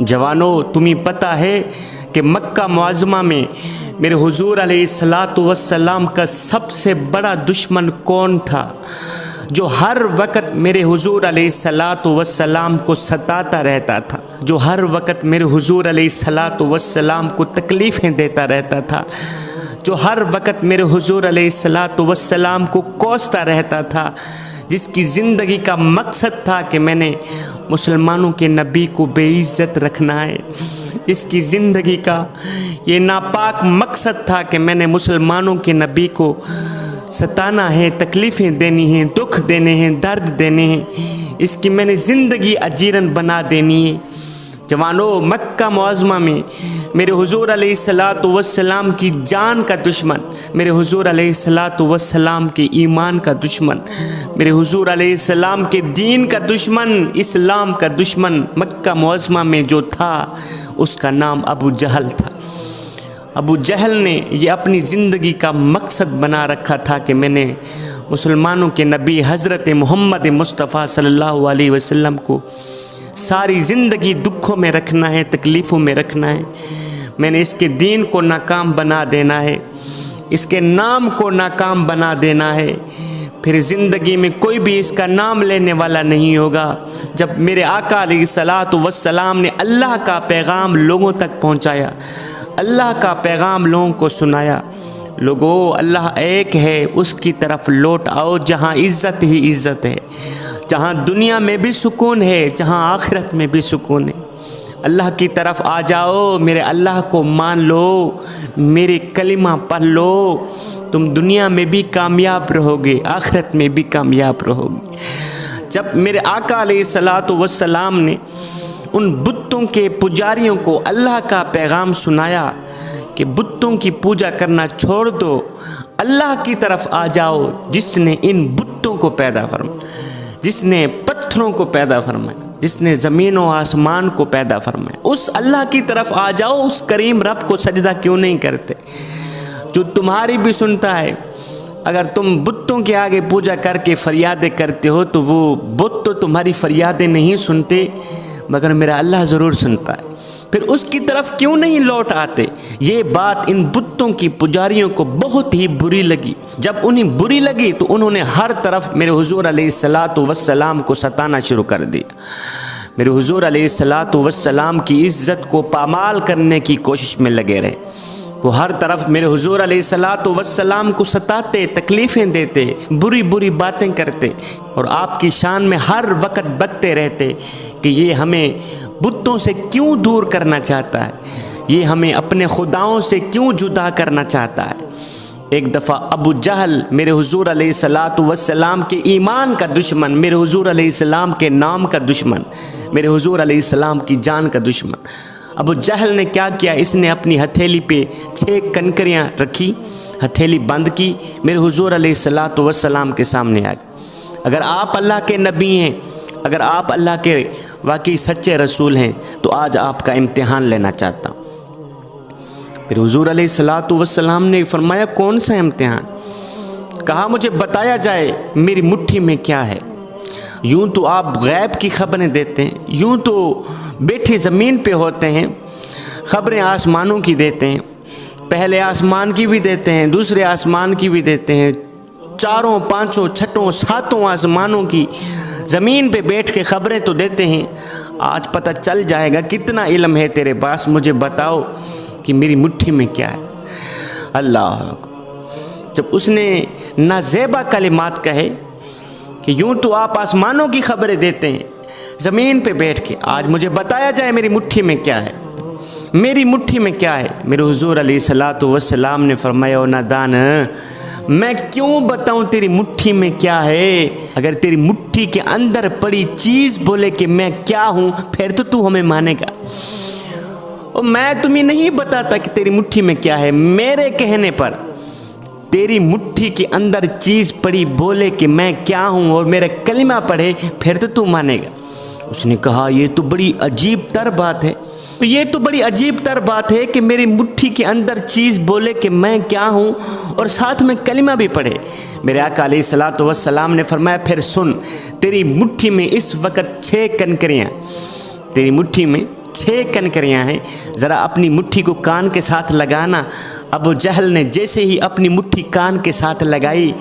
جوانوں، تمہیں پتہ ہے کہ مکہ معظمہ میں میرے حضور علیہ السلام کا سب سے بڑا دشمن کون تھا، جو ہر وقت میرے حضور علیہ السلام کو ستاتا رہتا تھا، جو ہر وقت میرے حضور علیہ السلام کو تکلیفیں دیتا رہتا تھا، جو ہر وقت میرے حضور علیہ السلام کو کوستا رہتا تھا، جس کی زندگی کا مقصد تھا کہ میں نے مسلمانوں کے نبی کو بے عزت رکھنا ہے، جس کی زندگی کا یہ ناپاک مقصد تھا کہ میں نے مسلمانوں کے نبی کو ستانا ہے، تکلیفیں دینی ہیں، دکھ دینے ہیں، درد دینے ہیں، اس کی میں نے زندگی اجیرن بنا دینی ہے۔ جوانوں، مکہ معظمہ میں میرے حضور علیہ السلام کی جان کا دشمن، میرے حضور علیہ السلام کے ایمان کا دشمن، میرے حضور علیہ السلام کے دین کا دشمن، اسلام کا دشمن مکہ معظمہ میں جو تھا اس کا نام ابو جہل تھا۔ ابو جہل نے یہ اپنی زندگی کا مقصد بنا رکھا تھا کہ میں نے مسلمانوں کے نبی حضرت محمد مصطفیٰ صلی اللہ علیہ وسلم کو ساری زندگی دکھوں میں رکھنا ہے، تکلیفوں میں رکھنا ہے، میں نے اس کے دین کو ناکام بنا دینا ہے، اس کے نام کو ناکام بنا دینا ہے، پھر زندگی میں کوئی بھی اس کا نام لینے والا نہیں ہوگا۔ جب میرے آقا علیہ السلام نے اللہ کا پیغام لوگوں تک پہنچایا، اللہ کا پیغام لوگوں کو سنایا، لوگو اللہ ایک ہے، اس کی طرف لوٹ آؤ جہاں عزت ہی عزت ہے، جہاں دنیا میں بھی سکون ہے، جہاں آخرت میں بھی سکون ہے۔ اللہ کی طرف آ جاؤ، میرے اللہ کو مان لو، میرے کلمہ پڑھ لو، تم دنیا میں بھی کامیاب رہو گے، آخرت میں بھی کامیاب رہو گے۔ جب میرے آقا علیہ السلام نے ان بتوں کے پجاریوں کو اللہ کا پیغام سنایا کہ بتوں کی پوجا کرنا چھوڑ دو، اللہ کی طرف آ جاؤ جس نے ان بتوں کو پیدا فرمایا، جس نے پتھروں کو پیدا فرمایا، جس نے زمین و آسمان کو پیدا فرمایا، اس اللہ کی طرف آ جاؤ، اس کریم رب کو سجدہ کیوں نہیں کرتے جو تمہاری بھی سنتا ہے۔ اگر تم بتوں کے آگے پوجا کر کے فریادیں کرتے ہو تو وہ بت تو تمہاری فریادیں نہیں سنتے، مگر میرا اللہ ضرور سنتا ہے، پھر اس کی طرف کیوں نہیں لوٹ آتے؟ یہ بات ان بتوں کی پجاریوں کو بہت ہی بری لگی۔ جب انہیں بری لگی تو انہوں نے ہر طرف میرے حضور علیہ السلام کو ستانا شروع کر دیا، میرے حضور علیہ السلام کی عزت کو پامال کرنے کی کوشش میں لگے رہے۔ وہ ہر طرف میرے حضور علیہ السلام کو ستاتے، تکلیفیں دیتے، بری بری باتیں کرتے، اور آپ کی شان میں ہر وقت بکتے رہتے کہ یہ ہمیں بتوں سے کیوں دور کرنا چاہتا ہے، یہ ہمیں اپنے خداؤں سے کیوں جدا کرنا چاہتا ہے۔ ایک دفعہ ابو جہل میرے حضور علیہ السلام کے ایمان کا دشمن، میرے حضور علیہ السلام کے نام کا دشمن، میرے حضور علیہ السلام کی جان کا دشمن، ابو جہل نے کیا کیا؟ اس نے اپنی ہتھیلی پہ 6 کنکریاں رکھی، ہتھیلی بند کی، میرے حضور علیہ السلام کے سامنے آ گئی۔ اگر آپ اللہ کے نبی ہیں، اگر آپ اللہ کے واقعی سچے رسول ہیں تو آج آپ کا امتحان لینا چاہتا ہوں۔ پھر حضور علیہ السلام نے فرمایا کون سا امتحان؟ کہا مجھے بتایا جائے میری مٹھی میں کیا ہے۔ یوں تو آپ غیب کی خبریں دیتے ہیں، یوں تو بیٹھی زمین پہ ہوتے ہیں، خبریں آسمانوں کی دیتے ہیں، پہلے آسمان کی بھی دیتے ہیں، دوسرے آسمان کی بھی دیتے ہیں، 4 5 6 7 آسمانوں کی زمین پہ بیٹھ کے خبریں تو دیتے ہیں۔ آج پتہ چل جائے گا کتنا علم ہے تیرے پاس، مجھے بتاؤ کہ میری مٹھی میں کیا ہے۔ اللہ اکبر! جب اس نے نازیبا کلمات کہے کہ یوں تو آپ آسمانوں کی خبریں دیتے ہیں زمین پہ بیٹھ کے، آج مجھے بتایا جائے میری مٹھی میں کیا ہے، میری مٹھی میں کیا ہے۔ میرے حضور علیہ السلام نے فرمایا او نادان، میں کیوں بتاؤں تیری مٹھی میں کیا ہے؟ اگر تیری مٹھی کے اندر پڑی چیز بولے کہ میں کیا ہوں پھر تو ہمیں مانے گا۔ اور میں تمہیں نہیں بتاتا کہ تیری مٹھی میں کیا ہے، میرے کہنے پر تیری مٹھی کے اندر چیز پڑی بولے کہ میں کیا ہوں اور میرا کلمہ پڑھے پھر تو مانے گا۔ اس نے کہا یہ تو بڑی عجیب تر بات ہے، یہ تو بڑی عجیب تر بات ہے کہ میری مٹھی کے اندر چیز بولے کہ میں کیا ہوں اور ساتھ میں کلمہ بھی پڑھے۔ میرے آقا علیہ السلام نے فرمایا پھر سن، تیری مٹھی میں اس وقت 6 کنکریاں، تیری مٹھی میں 6 کنکریاں ہیں، ذرا اپنی مٹھی کو کان کے ساتھ لگانا۔ ابو جہل نے جیسے ہی اپنی مٹھی کان کے ساتھ لگائی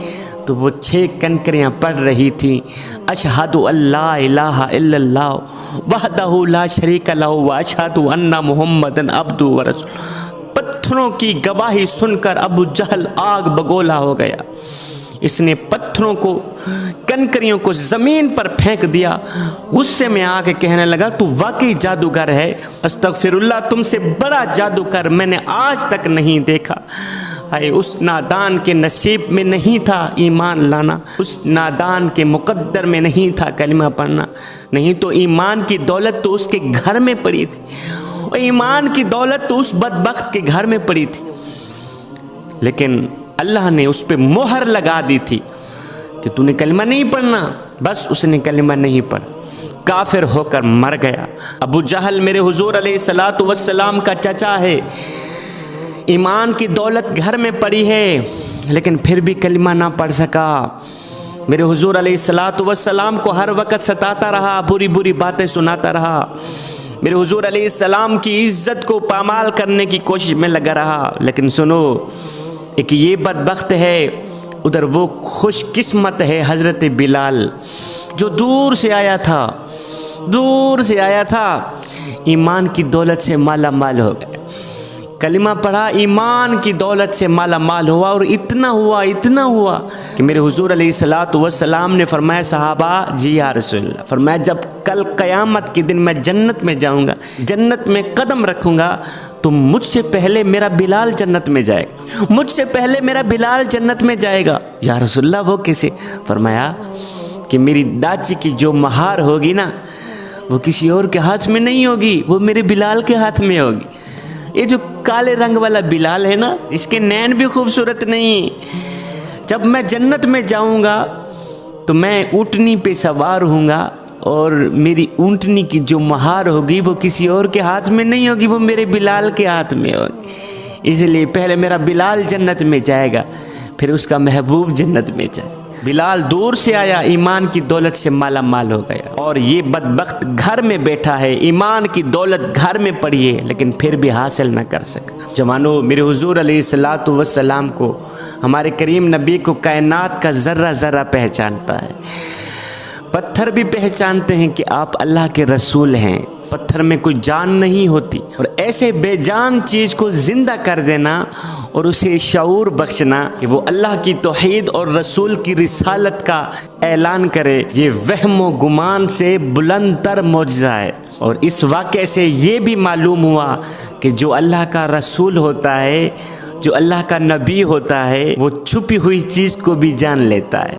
تو وہ 6 کنکریاں پڑ رہی تھیں، اشہد اللہ الہ الا اللہ وحدہ لا شریک لہ واشہد ان محمدًا عبدہ ورسولہ۔ پتھروں کی گواہی سن کر ابو جہل آگ بگولا ہو گیا۔ اس نے پتھروں کو، کنکریوں کو زمین پر پھینک دیا، غصے میں آ کے کہنے لگا تو واقعی جادوگر ہے، استغفر اللہ، تم سے بڑا جادوگر میں نے آج تک نہیں دیکھا۔ اس نادان کے نصیب میں نہیں تھا ایمان لانا، اس نادان کے مقدر میں نہیں تھا کلمہ پڑھنا، نہیں تو ایمان کی دولت تو اس کے گھر میں پڑی تھی، اور ایمان کی دولت تو اس بدبخت کے گھر میں پڑی تھی، لیکن اللہ نے اس پہ مہر لگا دی تھی کہ تو نے کلمہ نہیں پڑھنا، بس اس نے کلمہ نہیں پڑھا، کافر ہو کر مر گیا۔ ابو جہل میرے حضور علیہ الصلاۃ والسلام کا چچا ہے، ایمان کی دولت گھر میں پڑی ہے لیکن پھر بھی کلمہ نہ پڑھ سکا۔ میرے حضور علیہ الصلاۃ والسلام کو ہر وقت ستاتا رہا، بری بری باتیں سناتا رہا، میرے حضور علیہ السلام کی عزت کو پامال کرنے کی کوشش میں لگا رہا۔ لیکن سنو، ایک یہ بدبخت ہے، ادھر وہ خوش قسمت ہے حضرت بلال جو دور سے آیا تھا، دور سے آیا تھا، ایمان کی دولت سے مالا مال ہو گیا، کلمہ پڑھا، ایمان کی دولت سے مالا مال ہوا، اور اتنا ہوا کہ میرے حضور علیہ الصلاۃ والسلام نے فرمایا صحابہ جی یا رسول اللہ، فرمایا جب کل قیامت کے دن میں جنت میں جاؤں گا، جنت میں قدم رکھوں گا تو مجھ سے پہلے میرا بلال جنت میں جائے گا، مجھ سے پہلے میرا بلال جنت میں جائے گا۔ یا رسول اللہ وہ کیسے؟ فرمایا کہ میری ڈاچی کی جو مہار ہوگی نا وہ کسی اور کے ہاتھ میں نہیں ہوگی، وہ میرے بلال کے ہاتھ میں ہوگی۔ یہ جو کالے رنگ والا بلال ہے نا، اس کے نین بھی خوبصورت نہیں، جب میں جنت میں جاؤں گا تو میں اونٹنی پہ سوار ہوں گا، اور میری اونٹنی کی جو مہار ہوگی وہ کسی اور کے ہاتھ میں نہیں ہوگی، وہ میرے بلال کے ہاتھ میں ہوگی، اس لیے پہلے میرا بلال جنت میں جائے گا، پھر اس کا محبوب جنت میں جائے گا۔ بلال دور سے آیا، ایمان کی دولت سے مالا مال ہو گیا، اور یہ بدبخت گھر میں بیٹھا ہے، ایمان کی دولت گھر میں پڑی ہے لیکن پھر بھی حاصل نہ کر سکا۔ جوانو، میرے حضور علیہ الصلاۃ والسلام کو، ہمارے کریم نبی کو کائنات کا ذرہ ذرہ پہچانتا ہے، پتھر بھی پہچانتے ہیں کہ آپ اللہ کے رسول ہیں، پتھر میں کوئی جان نہیں ہوتی، اور ایسے بے جان چیز کو زندہ کر دینا اور اسے شعور بخشنا کہ وہ اللہ کی توحید اور رسول کی رسالت کا اعلان کرے، یہ وہم و گمان سے بلند تر معجزہ ہے۔ اور اس واقعے سے یہ بھی معلوم ہوا کہ جو اللہ کا رسول ہوتا ہے، جو اللہ کا نبی ہوتا ہے، وہ چھپی ہوئی چیز کو بھی جان لیتا ہے۔